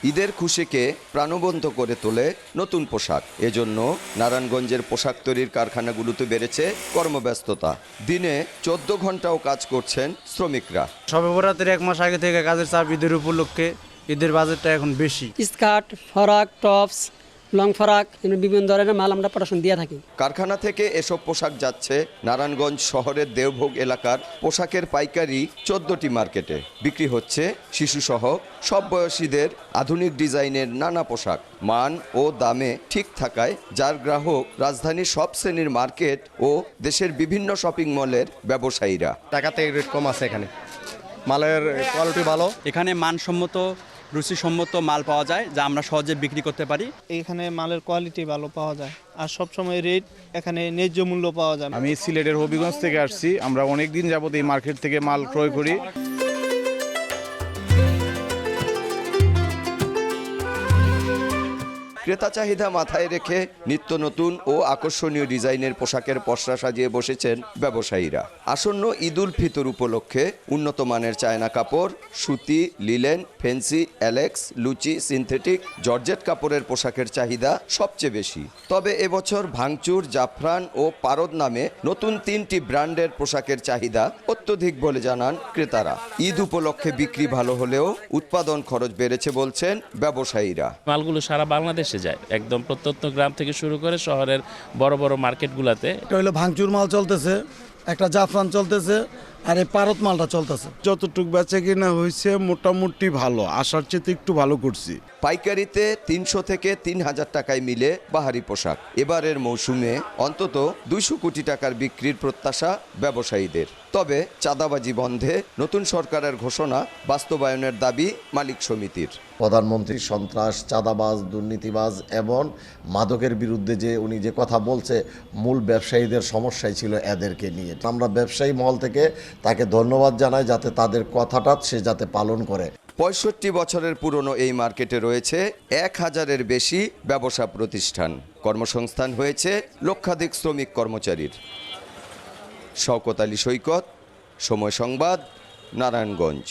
ঈদের খুশিকে প্রাণবন্ত করে তোলে নতুন পোশাক। এজন্য নারায়ণগঞ্জের পোশাক তৈরির কারখানাগুলোতে বেড়েছে কর্মব্যস্ততা। দিনে 14 ঘন্টাও কাজ করছেন শ্রমিকরা। শবে বরাতের 1 মাস আগে থেকে কাজের চাপ, ঈদের উপলক্ষে ঈদের বাজেটটা এখন বেশি। স্কার্ট, ফরাক, টপস, লং ফরাক, বিভিন্ন ধরনের মাল আমরা প্রোডাকশন দিয়ে থাকি। কারখানা থেকে এসব পোশাক যাচ্ছে নারায়ণগঞ্জ শহরের দেওভোগ এলাকার পোশাকের পাইকারি 14টি মার্কেটে। বিক্রি হচ্ছে শিশুসহ সব বয়সীদের আধুনিক ডিজাইনের নানা পোশাক। মান ও দামে ঠিক থাকায় যার গ্রাহক রাজধানীর সব শ্রেণীর মার্কেট ও দেশের বিভিন্ন শপিং মলের ব্যবসায়ীরা। টাকাতে রেট কম আছে, এখানে মালের কোয়ালিটি ভালো, এখানে মানসম্মত রুচিসম্মত মাল পাওয়া যায় যা আমরা সহজে বিক্রি করতে পারি। এখানে মালের কোয়ালিটি ভালো পাওয়া যায় আর সবসময় রেট এখানে ন্যায্য মূল্য পাওয়া যায়। আমি সিলেটের হবিগঞ্জ থেকে আসছি। আমরা অনেক দিন যাবত এই মার্কেট থেকে মাল ক্রয় করি। ক্রেতা চাহিদা মাথায় রেখে নিত্য নতুন ও আকর্ষণীয় ডিজাইনের পোশাকের পসরা সাজিয়ে বসেছেন ব্যবসায়ীরা। আসন্ন ঈদ উল ফিতর উপলক্ষে উন্নত মানের চায়না কাপড়, সুতি, লিলেন, ফেন্সি, অ্যালেক্স, লুচি, সিনথেটিক, জর্জেট কাপড়ের পোশাকের চাহিদা সবচেয়ে বেশি। তবে এবছর ভাঙচুর, জাফরান ও পারদ নামে নতুন 3টি ব্র্যান্ডের পোশাকের চাহিদা অত্যধিক বলে জানান ক্রেতারা। ঈদ উপলক্ষে বিক্রি ভালো হলেও উৎপাদন খরচ বেড়েছে বলছেন ব্যবসায়ীরা। মালগুলো সারা বাংলাদেশে যায়, একদম প্রত্যন্ত গ্রাম থেকে শুরু করে শহরের বড় বড় মার্কেটগুলোতে। এটা হলো ভাঙচুর মাল চলতেছে, একটা জাফরান চলতেছে, আর এই পারদ মালটা চলতেছে। যতটুকু বেচা কিনা হয়েছে মোটামুটি ভালো, আসার চেয়ে একটু ভালো করছি। পাইকারিতে 300 থেকে 3000 টাকায় মিলে বাহারি পোশাক। এবারের মৌসুমে অন্তত 200 কোটি টাকার বিক্রির প্রত্যাশা ব্যবসায়ীদের। তবে চাঁদাবাজি বন্ধে নতুন সরকারের ঘোষণা বাস্তবায়নের দাবি মালিক সমিতির। প্রধানমন্ত্রী সন্ত্রাস, চাঁদাবাজ, দুর্নীতিবাজ এবং মাদকের বিরুদ্ধে যে উনি যে কথা বলছে, মূল ব্যবসায়ীদের সমস্যাই ছিল এদেরকে নিয়ে। আমরা ব্যবসায়ী মহল থেকে তাকে ধন্যবাদ জানাই, যাতে তাদের কথাটা সে যাতে পালন করে। 65 বছরের পুরনো এই মার্কেটে রয়েছে 1000-এর বেশি ব্যবসা প্রতিষ্ঠান। কর্মসংস্থান হয়েছে লক্ষাধিক শ্রমিক কর্মচারীর। শওকত আলী সৈকত, সময় সংবাদ, নারায়ণগঞ্জ।